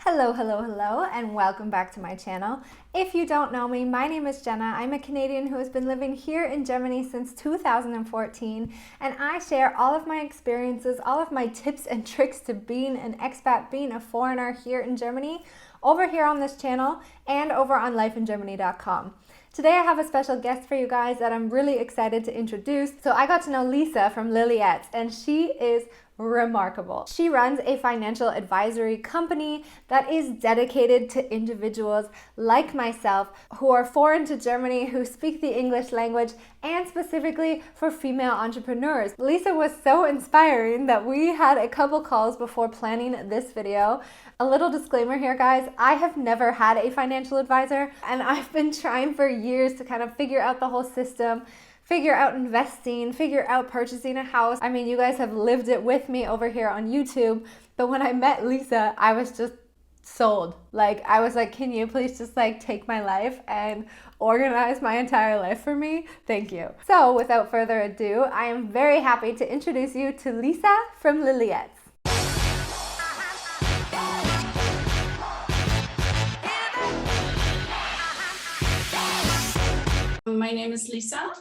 Hello, hello, hello, and welcome back to my channel. If you don't know me, my name is Jenna. I'm a Canadian who has been living here in Germany since 2014, and I share all of my experiences, all of my tips and tricks to being an expat, being a foreigner here in Germany, over here on this channel and over on lifeingermany.com. Today I have a special guest for you guys that I'm really excited to introduce. So I got to know Lisa from Liliette's, and she is remarkable. She runs a financial advisory company that is dedicated to individuals like myself who are foreign to Germany, who speak the English language, and specifically for female entrepreneurs. Lisa was so inspiring that we had a couple calls before planning this video. A little disclaimer here, guys, I have never had a financial advisor, and I've been trying for years to kind of figure out the whole system, figure out investing, figure out purchasing a house. I mean, you guys have lived it with me over here on YouTube, but when I met Lisa, I was just sold. Like, I was like, can you please just like take my life and organize my entire life for me? Thank you. So without further ado, I am very happy to introduce you to Lisa from Liliette's. My name is Lisa.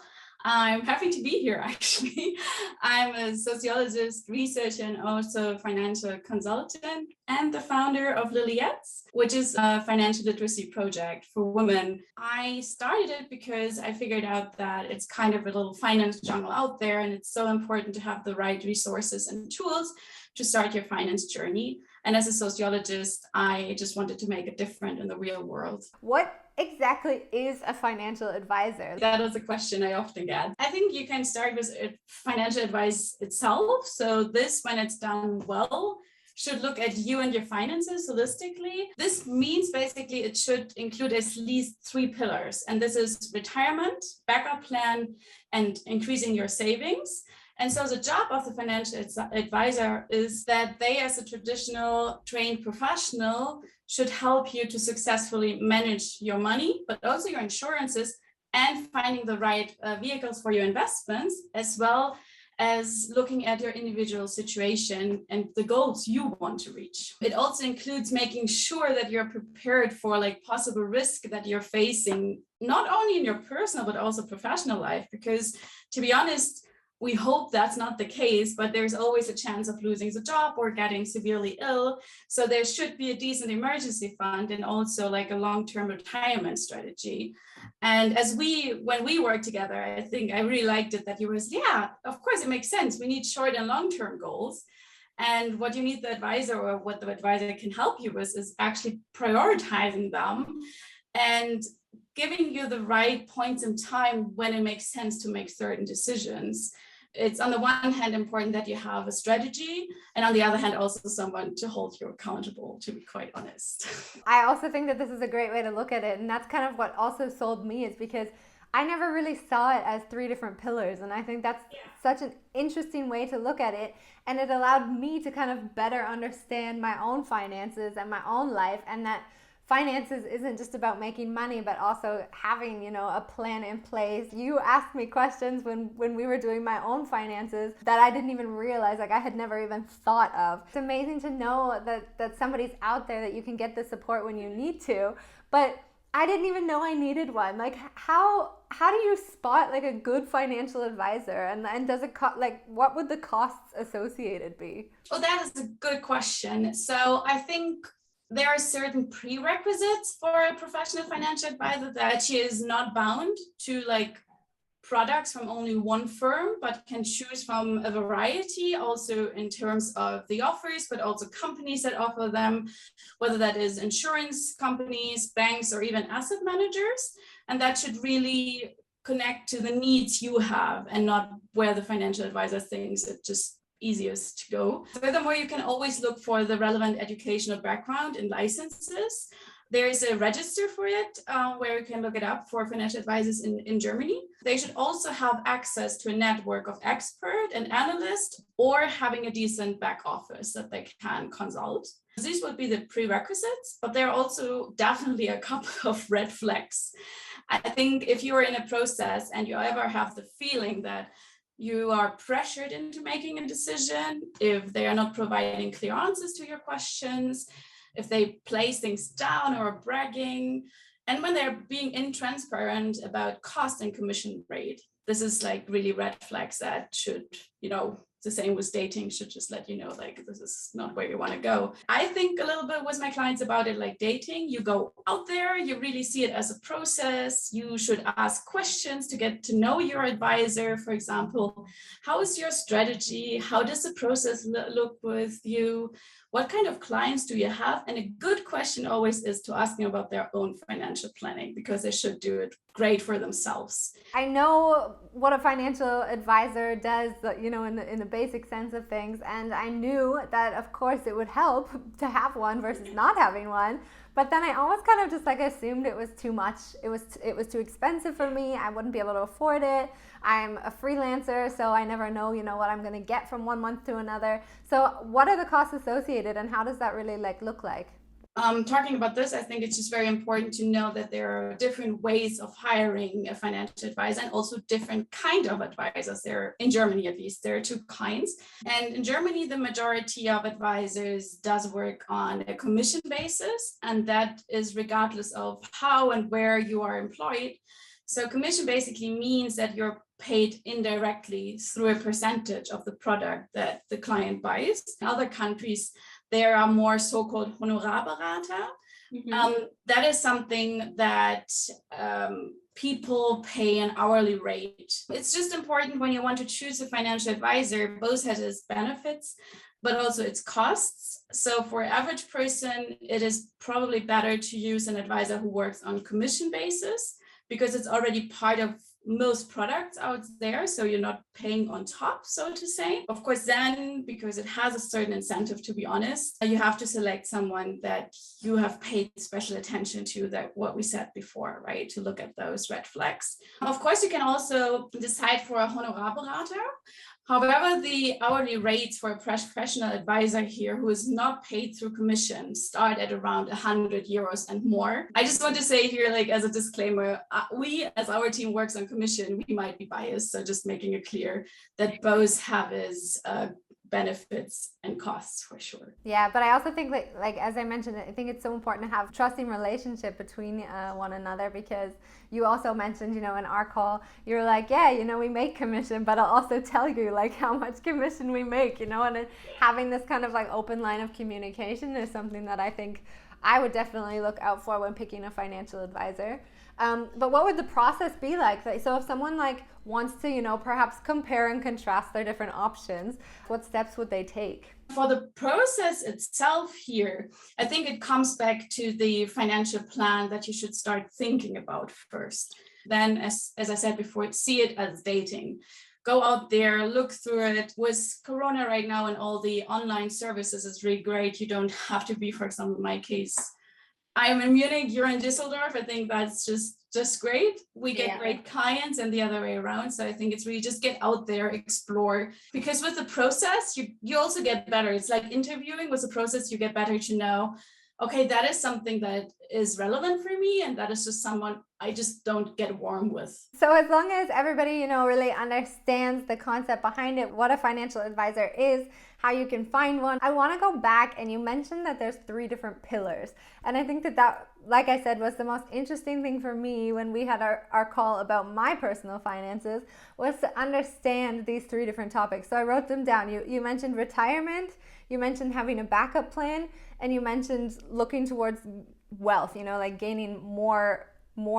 I'm happy to be here, actually. I'm a sociologist, researcher, and also financial consultant, and the founder of Liliette's, which is a financial literacy project for women. I started it because I figured out that it's kind of a little finance jungle out there, and it's so important to have the right resources and tools to start your finance journey. And as a sociologist, I just wanted to make a difference in the real world. What exactly is a financial advisor? That is a question I often get. I think you can start with financial advice itself. So this, when it's done well, should look at you and your finances holistically. This means basically it should include at least 3 pillars. And this is retirement, backup plan, and increasing your savings. And so the job of the financial advisor is that they, as a traditional trained professional, should help you to successfully manage your money, but also your insurances, and finding the right vehicles for your investments, as well as looking at your individual situation and the goals you want to reach. It also includes making sure that you're prepared for like possible risk that you're facing, not only in your personal, but also professional life, because to be honest, we hope that's not the case, but there's always a chance of losing the job or getting severely ill. So there should be a decent emergency fund and also like a long-term retirement strategy. And when we work together, I think I really liked it that you was, yeah, of course it makes sense. We need short and long-term goals. And what you need the advisor, or what the advisor can help you with, is actually prioritizing them and giving you the right points in time when it makes sense to make certain decisions. It's on the one hand important that you have a strategy, and on the other hand also someone to hold you accountable, to be quite honest. I also think that this is a great way to look at it, and that's kind of what also sold me, is because I never really saw it as 3 different pillars, and I think that's such an interesting way to look at it, and it allowed me to kind of better understand my own finances and my own life, and that finances isn't just about making money, but also having, you know, a plan in place. You asked me questions when we were doing my own finances that I didn't even realize, like I had never even thought of. It's amazing to know that somebody's out there that you can get the support when you need to, but I didn't even know I needed one. Like how do you spot like a good financial advisor, and does it like what would the costs associated be? Well, that is a good question. So I think there are certain prerequisites for a professional financial advisor, that she is not bound to like products from only one firm, but can choose from a variety, also in terms of the offers, but also companies that offer them, whether that is insurance companies, banks, or even asset managers. And that should really connect to the needs you have, and not where the financial advisor thinks it just easiest to go. Furthermore, you can always look for the relevant educational background and licenses. There is a register for it where you can look it up for financial advisors in Germany. They should also have access to a network of expert and analysts, or having a decent back office that they can consult. These would be the prerequisites, but there are also definitely a couple of red flags. I think if you are in a process and you ever have the feeling that you are pressured into making a decision, if they are not providing clear answers to your questions, if they place things down or bragging, and when they're being intransparent about cost and commission rate. This is like really red flags that should, the same with dating, should just let you know, like, this is not where you want to go. I think a little bit with my clients about it like dating. You go out there, you really see it as a process. You should ask questions to get to know your advisor. For example, how is your strategy? How does the process look with you? What kind of clients do you have? And a good question always is to ask them about their own financial planning, because they should do it great for themselves. I know what a financial advisor does, in the basic sense of things. And I knew that, of course, it would help to have one versus not having one. But then I almost kind of just like assumed it was too much. It was too expensive for me. I wouldn't be able to afford it. I'm a freelancer, so I never know, what I'm going to get from one month to another. So what are the costs associated, and how does that really look like? Talking about this, I think it's just very important to know that there are different ways of hiring a financial advisor, and also different kind of advisors. There, in Germany at least, there are two kinds. And in Germany, the majority of advisors does work on a commission basis, and that is regardless of how and where you are employed. So commission basically means that you're paid indirectly through a percentage of the product that the client buys. In other countries, there are more so-called Honorarberater. That is something that people pay an hourly rate. It's just important when you want to choose a financial advisor, both has its benefits, but also its costs. So for an average person, it is probably better to use an advisor who works on commission basis, because it's already part of most products out there, so you're not paying on top, so to say. Of course, then, because it has a certain incentive, to be honest, you have to select someone that you have paid special attention to, that what we said before, right, to look at those red flags. Of course, you can also decide for a Honorarberater. However, the hourly rates for a professional advisor here who is not paid through commission start at around 100 euros and more. I just want to say here, like, as a disclaimer, we, as our team works on commission, we might be biased. So just making it clear that both have its benefits and costs for sure. Yeah, but I also think that, like, as I mentioned, I think it's so important to have a trusting relationship between one another, because you also mentioned, in our call, you were like, yeah, we make commission, but I'll also tell you like how much commission we make, and having this kind of like open line of communication is something that I think I would definitely look out for when picking a financial advisor. But what would the process be like? So if someone wants to, perhaps compare and contrast their different options, what steps would they take? For the process itself here, I think it comes back to the financial plan that you should start thinking about first. Then, as I said before, see it as dating. Go out there, look through it. With Corona right now and all the online services is really great. You don't have to be, for example, in my case, I'm in Munich, you're in Düsseldorf. I think that's just great. We get great clients and the other way around. So I think it's really just get out there, explore, because with the process, you also get better. It's like interviewing. With the process, you get better to know, okay, that is something that is relevant for me, and that is just someone I just don't get warm with. So as long as everybody, really understands the concept behind it, what a financial advisor is, how you can find one. I want to go back, and you mentioned that there's 3 different pillars. And I think that, like I said, was the most interesting thing for me when we had our call about my personal finances, was to understand these 3 different topics. So I wrote them down. You mentioned retirement, you mentioned having a backup plan, and you mentioned looking towards wealth, like gaining more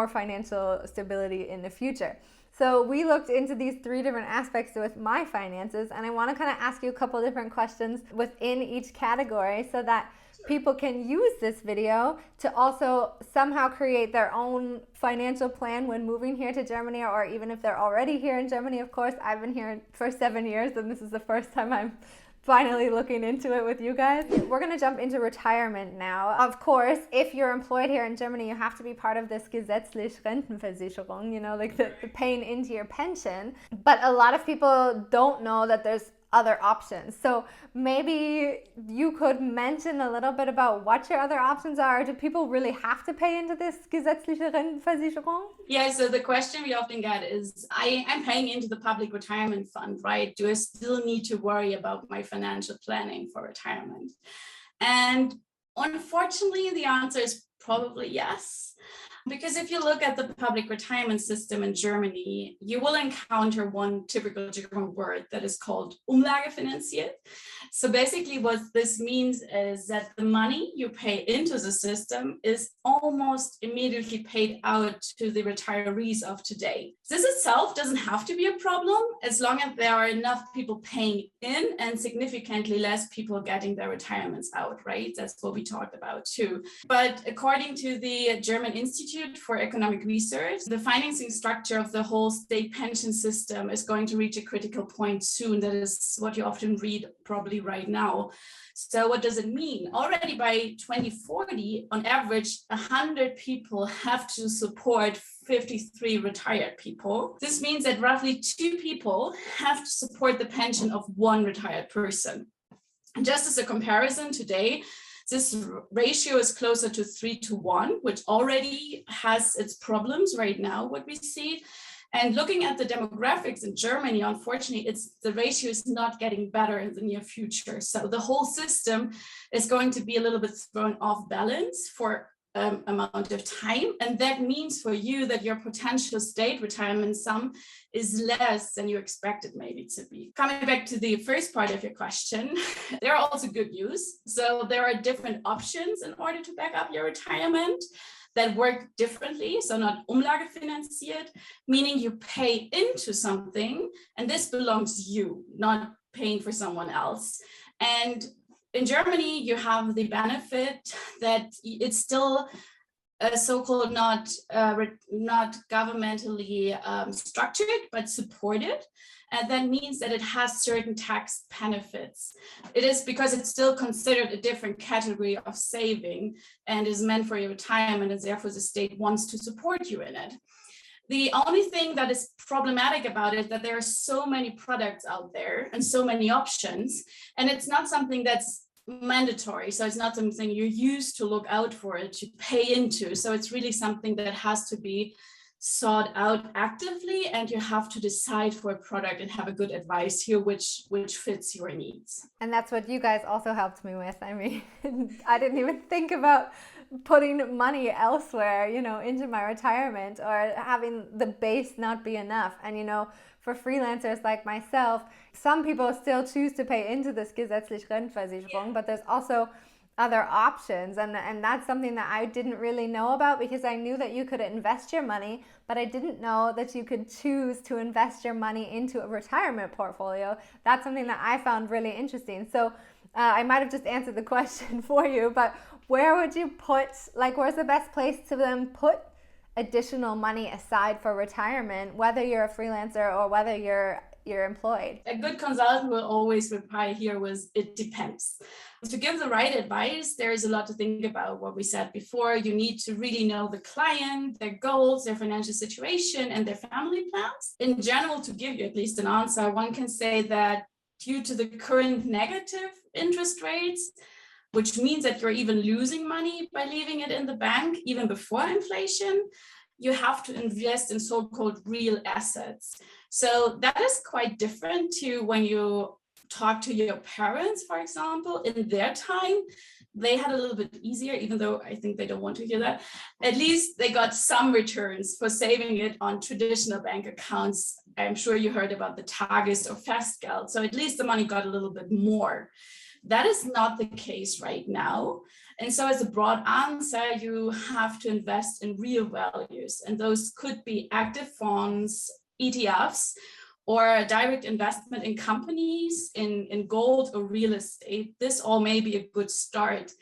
financial stability in the future. So we looked into these 3 different aspects with my finances, and I want to kind of ask you a couple different questions within each category so that people can use this video to also somehow create their own financial plan when moving here to Germany, or even if they're already here in Germany. Of course, I've been here for 7 years, and this is the first time I'm finally looking into it with you guys. We're going to jump into retirement now. Of course, if you're employed here in Germany, you have to be part of this gesetzliche Rentenversicherung, like the paying into your pension. But a lot of people don't know that there's other options. So maybe you could mention a little bit about what your other options are. Do people really have to pay into this gesetzliche Rentenversicherung? Yeah, so the question we often get is, I'm paying into the public retirement fund, right? Do I still need to worry about my financial planning for retirement? And Unfortunately, the answer is probably yes. Because if you look at the public retirement system in Germany, you will encounter one typical German word that is called umlagefinanziert. So basically what this means is that the money you pay into the system is almost immediately paid out to the retirees of today. This itself doesn't have to be a problem as long as there are enough people paying in and significantly less people getting their retirements out, right? That's what we talked about too. But according to the German Institute for Economic Research, the financing structure of the whole state pension system is going to reach a critical point soon. That is what you often read probably right now. So what does it mean? Already by 2040, on average, 100 people have to support 53 retired people. This means that roughly 2 people have to support the pension of 1 retired person. And just as a comparison, today, this ratio is closer to 3-1, which already has its problems right now, what we see. And looking at the demographics in Germany, unfortunately, the ratio is not getting better in the near future. So the whole system is going to be a little bit thrown off balance for amount of time. And that means for you that your potential state retirement sum is less than you expected maybe to be. Coming back to the first part of your question, there are also good news. So there are different options in order to back up your retirement that work differently. So not umlagefinanziert, meaning you pay into something and this belongs to you, not paying for someone else. And in Germany, you have the benefit that it's still so-called not governmentally structured, but supported. And that means that it has certain tax benefits. It is because it's still considered a different category of saving and is meant for your retirement, and therefore the state wants to support you in it. The only thing that is problematic about it is that there are so many products out there and so many options, and it's not something that's mandatory. So it's not something you're used to look out for it, to pay into. So it's really something that has to be sought out actively, and you have to decide for a product and have a good advice here which fits your needs. And that's what you guys also helped me with. I mean, I didn't even think about putting money elsewhere, into my retirement, or having the base not be enough. And for freelancers like myself, some people still choose to pay into this gesetzliche Rentenversicherung, but there's also other options, and that's something that I didn't really know about, because I knew that you could invest your money, but I didn't know that you could choose to invest your money into a retirement portfolio. That's something that I found really interesting. So I might have just answered the question for you, but where would you put, where's the best place to then put additional money aside for retirement, whether you're a freelancer or whether you're employed? A good consultant will always reply here with, it depends. To give the right advice, there is a lot to think about. What we said before, you need to really know the client, their goals, their financial situation, and their family plans. In general, to give you at least an answer, one can say that due to the current negative interest rates, which means that you're even losing money by leaving it in the bank, even before inflation, you have to invest in so-called real assets. So that is quite different to when you talk to your parents, for example. In their time, they had a little bit easier, even though I think they don't want to hear that. At least they got some returns for saving it on traditional bank accounts. I'm sure you heard about the Tages or Festgeld. So at least the money got a little bit more. That is not the case right now. And so as a broad answer, you have to invest in real values. And those could be active funds, ETFs, or a direct investment in companies, in gold or real estate. This all may be a good start.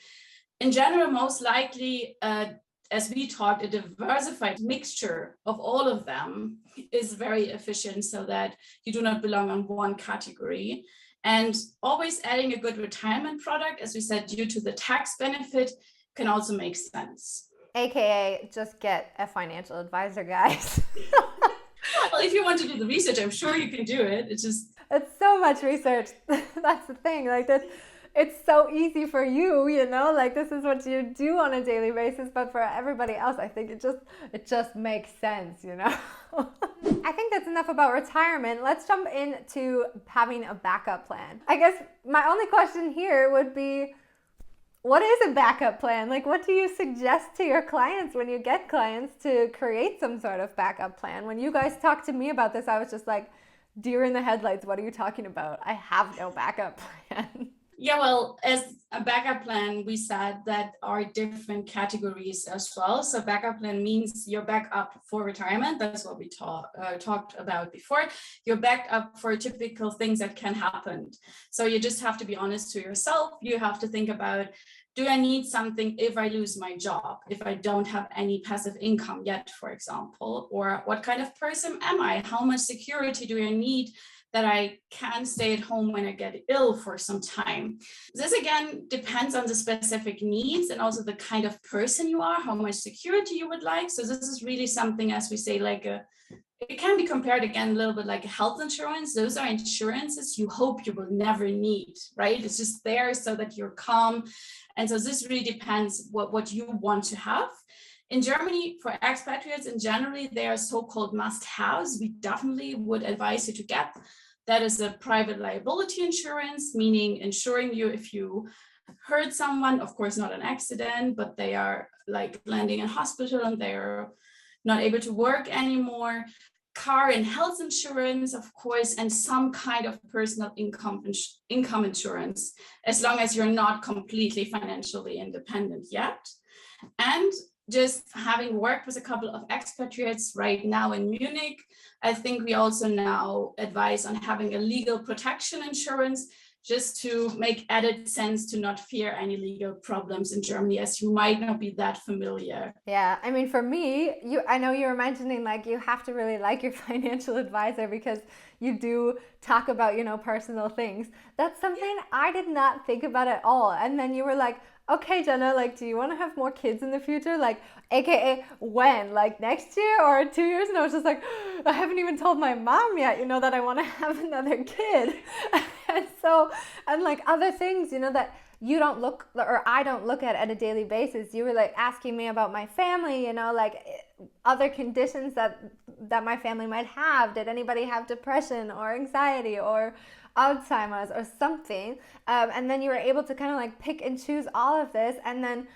In general, most likely, as we talked, a diversified mixture of all of them is very efficient, so that you do not belong on one category. And always adding a good retirement product, as we said, due to the tax benefit, can also make sense. AKA, just get a financial advisor, guys. Well, if you want to do the research, I'm sure you can do it. It's so much research. That's the thing. It's so easy for you, this is what you do on a daily basis, but for everybody else, I think it just makes sense, I think that's enough about retirement. Let's jump into having a backup plan. I guess my only question here would be, What is a backup plan? Like, what do you suggest to your clients when you get clients to create some sort of backup plan? When you guys talked to me about this, I was just like, deer in the headlights. What are you talking about? I have no backup plan. Yeah, well, as a backup plan, we said that are different categories as well. So backup plan means you're back up for retirement. That's what we talked about before. You're backed up for typical things that can happen. So you just have to be honest to yourself. You have to think about, do I need something if I lose my job, if I don't have any passive income yet, for example, or what kind of person am I? How much security do I need that I can stay at home when I get ill for some time? This again depends on the specific needs and also the kind of person you are, how much security you would like. So this is really something, as we say, it can be compared again a little bit like a health insurance. Those are insurances you hope you will never need, right? It's just there so that you're calm. And so this really depends what you want to have. In Germany, for expatriates in generally, they are so-called must-haves. We definitely would advise you to get. That is a private liability insurance, meaning insuring you if you hurt someone, of course, not an accident, but they are like landing in hospital and they're not able to work anymore. Car and health insurance, of course, and some kind of personal income insurance, as long as you're not completely financially independent yet. And just having worked with a couple of expatriates right now in Munich, I think we also now advise on having a legal protection insurance, just to make added sense to not fear any legal problems in Germany, as you might not be that familiar. Yeah, I mean, for me, I know you were mentioning like you have to really like your financial advisor because you do talk about, personal things. That's something I did not think about at all. And then you were like, okay, Jenna, like, do you want to have more kids in the future? Like, AKA when? Like next year or 2 years? And I was just like, I haven't even told my mom yet, that I want to have another kid. And so, and like other things, that you don't look, or I don't look at a daily basis. You were like asking me about my family, like other conditions that my family might have. Did anybody have depression or anxiety or Alzheimer's or something? And then you were able to kind of like pick and choose all of this and then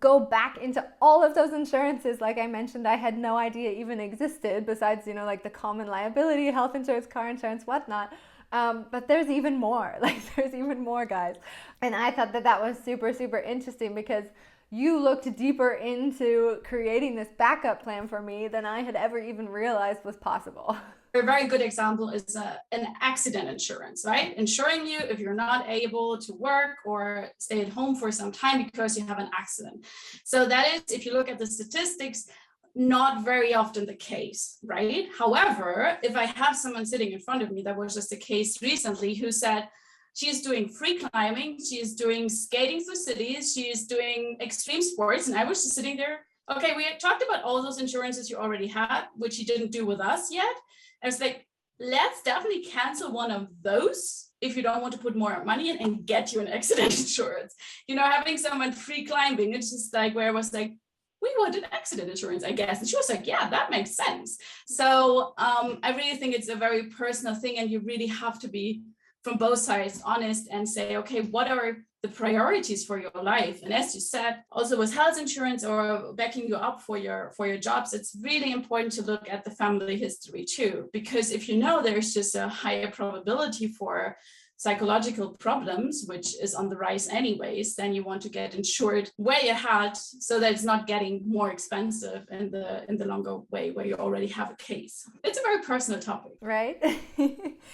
go back into all of those insurances. Like I mentioned, I had no idea even existed besides, like the common liability, health insurance, car insurance, whatnot. But there's even more, there's even more, guys. And I thought that was super, super interesting because you looked deeper into creating this backup plan for me than I had ever even realized was possible. A very good example is an accident insurance, right? Insuring you if you're not able to work or stay at home for some time because you have an accident. So that is, if you look at the statistics, not very often the case, right? However, if I have someone sitting in front of me, that was just a case recently, who said she's doing free climbing, she's doing skating through cities, she's doing extreme sports, and I was just sitting there. Okay, we had talked about all those insurances you already had, which you didn't do with us yet. I was like, let's definitely cancel one of those if you don't want to put more money in and get you an accident insurance. Having someone free climbing, it's just like where I was like, we want an accident insurance, I guess. And she was like, yeah, that makes sense. So I really think it's a very personal thing, and you really have to be from both sides honest and say, okay, what are the priorities for your life? And as you said, also with health insurance or backing you up for your jobs, it's really important to look at the family history too, because if there's just a higher probability for psychological problems, which is on the rise anyways, then you want to get insured way ahead so that it's not getting more expensive in the longer way where you already have a case. It's a very personal topic. Right?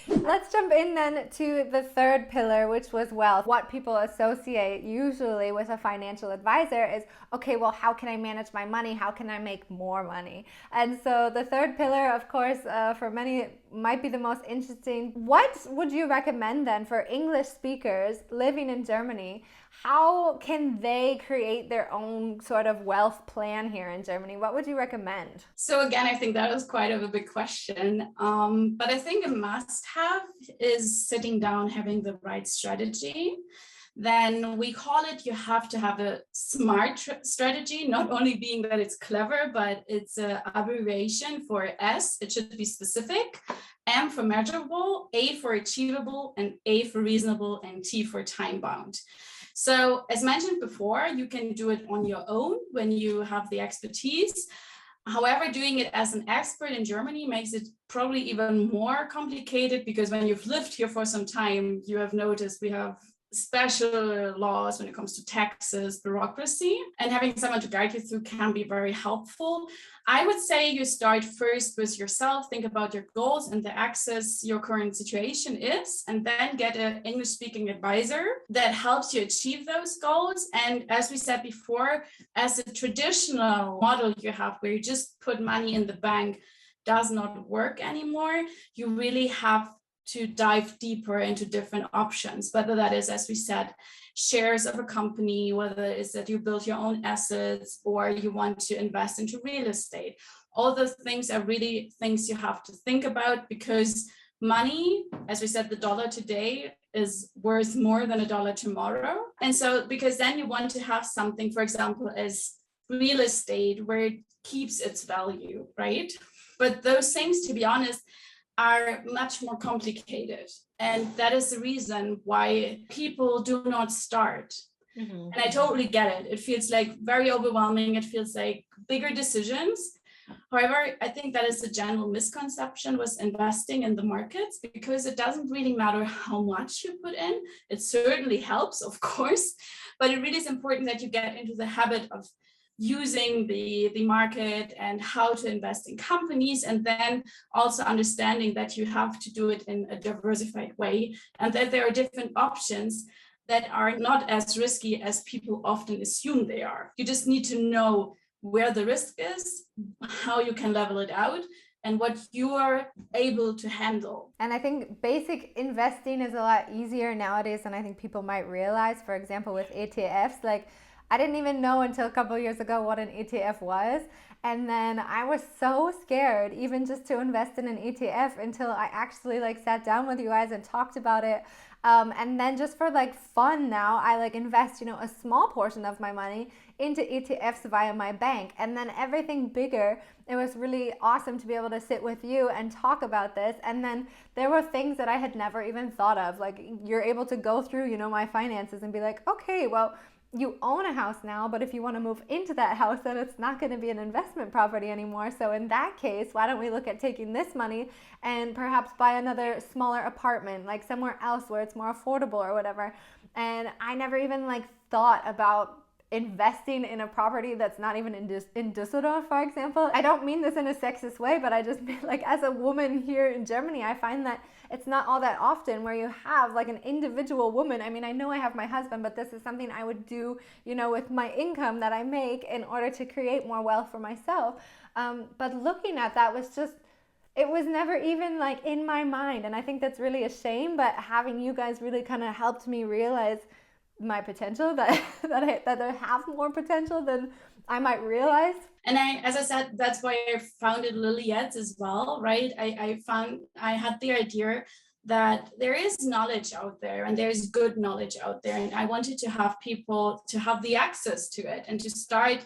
Let's jump in then to the third pillar, which was wealth. What people associate usually with a financial advisor is, okay, well, how can I manage my money? How can I make more money? And so the third pillar, of course, for many might be the most interesting. What would you recommend then for English speakers living in Germany? How can they create their own sort of wealth plan here in Germany? What would you recommend? So again, I think that is quite of a big question. But I think a must-have is sitting down, having the right strategy. Then we call it, you have to have a smart strategy, not only being that it's clever, but it's an abbreviation for S. It should be specific, M for measurable, A for achievable, and A for reasonable, and T for time bound. So as mentioned before, you can do it on your own when you have the expertise. However, doing it as an expert in Germany makes it probably even more complicated, because when you've lived here for some time, you have noticed we have special laws when it comes to taxes, bureaucracy, and having someone to guide you through can be very helpful. I would say you start first with yourself, think about your goals and the access your current situation is, and then get an English speaking advisor that helps you achieve those goals. And as we said before, as a traditional model you have where you just put money in the bank does not work anymore, you really have to dive deeper into different options, whether that is, as we said, shares of a company, whether it is that you build your own assets or you want to invest into real estate. All those things are really things you have to think about, because money, as we said, the dollar today is worth more than a dollar tomorrow. And so, because then you want to have something, for example, as real estate, where it keeps its value, right? But those things, to be honest, are much more complicated. And that is the reason why people do not start. Mm-hmm. And I totally get it. It feels like very overwhelming. It feels like bigger decisions. However, I think that is a general misconception with investing in the markets, because it doesn't really matter how much you put in. It certainly helps, of course, but it really is important that you get into the habit of using the market and how to invest in companies, and then also understanding that you have to do it in a diversified way, and that there are different options that are not as risky as people often assume they are. You just need to know where the risk is, how you can level it out, and what you are able to handle. And I think basic investing is a lot easier nowadays than I think people might realize. For example, with ETFs, like I didn't even know until a couple of years ago what an ETF was. And then I was so scared even just to invest in an ETF until I actually sat down with you guys and talked about it. And then just for fun now, I invest, a small portion of my money into ETFs via my bank. And then everything bigger, it was really awesome to be able to sit with you and talk about this. And then there were things that I had never even thought of. You're able to go through, my finances and be like, okay, well, you own a house now, but if you want to move into that house, then it's not going to be an investment property anymore. So in that case, why don't we look at taking this money and perhaps buy another smaller apartment, somewhere else where it's more affordable or whatever. And I never even thought about investing in a property that's not even in Düsseldorf, for example. I don't mean this in a sexist way, but I just mean as a woman here in Germany, I find that it's not all that often where you have an individual woman. I mean, I know I have my husband, but this is something I would do, with my income that I make in order to create more wealth for myself. But looking at that was just, it was never even in my mind. And I think that's really a shame, but having you guys really kind of helped me realize my potential, that I have more potential than I might realize. And as I said, that's why I founded Lilliette's as well, right? I had the idea that there is knowledge out there and there's good knowledge out there. And I wanted to have people to have the access to it and to start,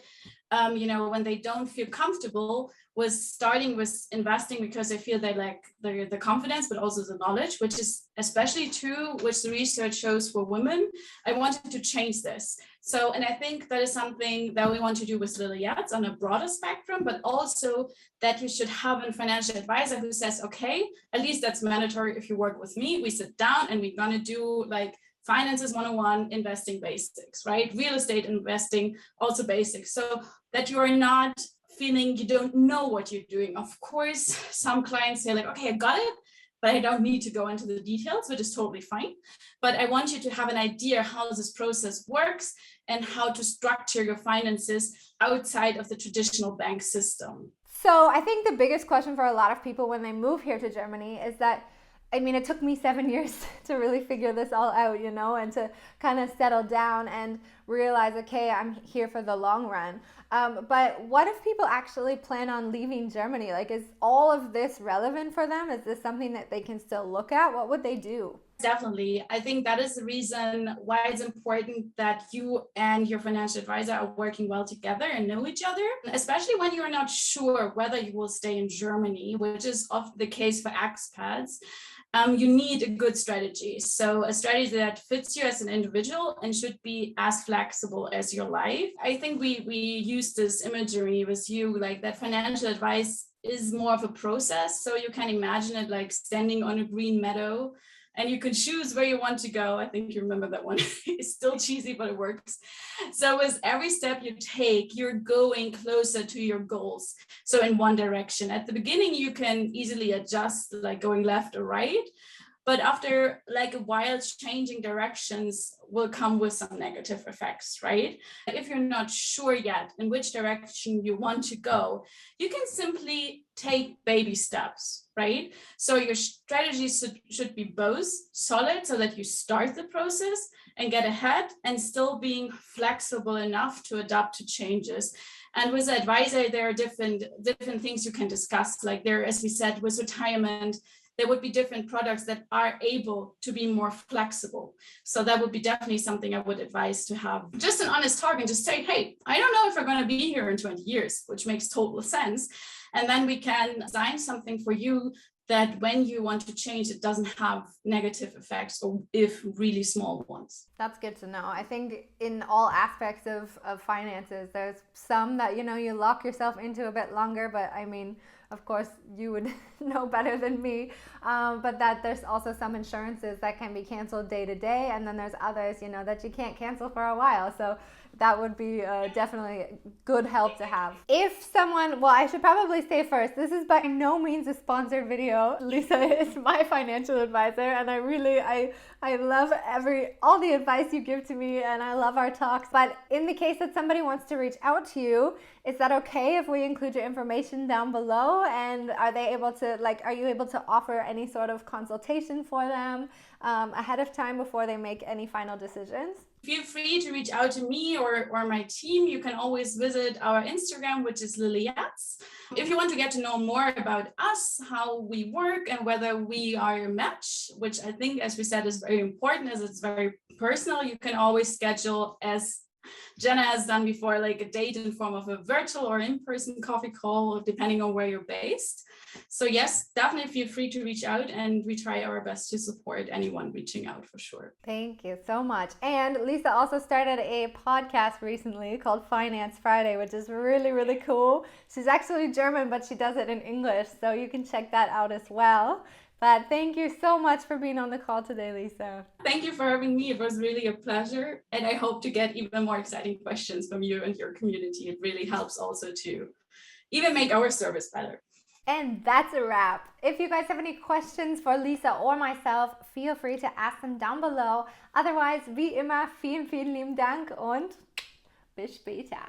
when they don't feel comfortable was starting with investing, because I feel they lack the confidence, but also the knowledge, which is especially true, which the research shows for women. I wanted to change this. So, and I think that is something that we want to do with Lilliette's on a broader spectrum, but also that you should have a financial advisor who says, okay, at least that's mandatory. If you work with me, we sit down and we're going to do finances 101, investing basics, right? Real estate investing, also basics. So that you are not feeling you don't know what you're doing. Of course, some clients say okay, I got it, but I don't need to go into the details, which is totally fine. But I want you to have an idea how this process works and how to structure your finances outside of the traditional bank system. So I think the biggest question for a lot of people when they move here to Germany is that, it took me 7 years to really figure this all out, and to kind of settle down and realize, okay, I'm here for the long run. But what if people actually plan on leaving Germany? Is all of this relevant for them? Is this something that they can still look at? What would they do? Definitely. I think that is the reason why it's important that you and your financial advisor are working well together and know each other, especially when you're not sure whether you will stay in Germany, which is often the case for expats. You need a good strategy. So a strategy that fits you as an individual and should be as flexible as your life. I think we use this imagery with you, like that financial advice is more of a process. So you can imagine it like standing on a green meadow and you can choose where you want to go. I think you remember that one. It's still cheesy, but it works. So with every step you take, you're going closer to your goals. So in one direction. At the beginning, you can easily adjust, like going left or right. But after like a while, changing directions will come with some negative effects, right? If you're not sure yet in which direction you want to go, you can simply take baby steps, right? So your strategy should be both solid so that you start the process and get ahead and still being flexible enough to adapt to changes. And with the advisor, there are different things you can discuss. Like there, as we said, with retirement, there would be different products that are able to be more flexible. So that would be definitely something I would advise to have just an honest talk and just say, hey, I don't know if we're going to be here in 20 years, which makes total sense. And then we can design something for you that when you want to change, it doesn't have negative effects or if really small ones. That's good to know. I think in all aspects of finances, there's some that, you lock yourself into a bit longer, but I mean, of course, you would know better than me, but that there's also some insurances that can be canceled day to day, and then there's others, that you can't cancel for a while. So that would be definitely good help to have. If someone, well, I should probably say first, this is by no means a sponsored video. Lisa is my financial advisor, and I love all the advice you give to me, and I love our talks. But in the case that somebody wants to reach out to you, is that okay if we include your information down below? And are you able to offer any sort of consultation for them ahead of time before they make any final decisions? Feel free to reach out to me or my team. You can always visit our Instagram, which is Liliats. If you want to get to know more about us, how we work, and whether we are a match, which I think, as we said, is very important as it's very personal, you can always schedule, as Jenna has done before, like a date in form of a virtual or in-person coffee call, depending on where you're based. So yes, definitely feel free to reach out, and we try our best to support anyone reaching out for sure. Thank you so much. And Lisa also started a podcast recently called Finance Friday, which is really, really cool. She's actually German, but she does it in English, so you can check that out as well. But thank you so much for being on the call today, Lisa. Thank you for having me. It was really a pleasure. And I hope to get even more exciting questions from you and your community. It really helps also to even make our service better. And that's a wrap. If you guys have any questions for Lisa or myself, feel free to ask them down below. Otherwise, wie immer, vielen, vielen lieben Dank und bis später.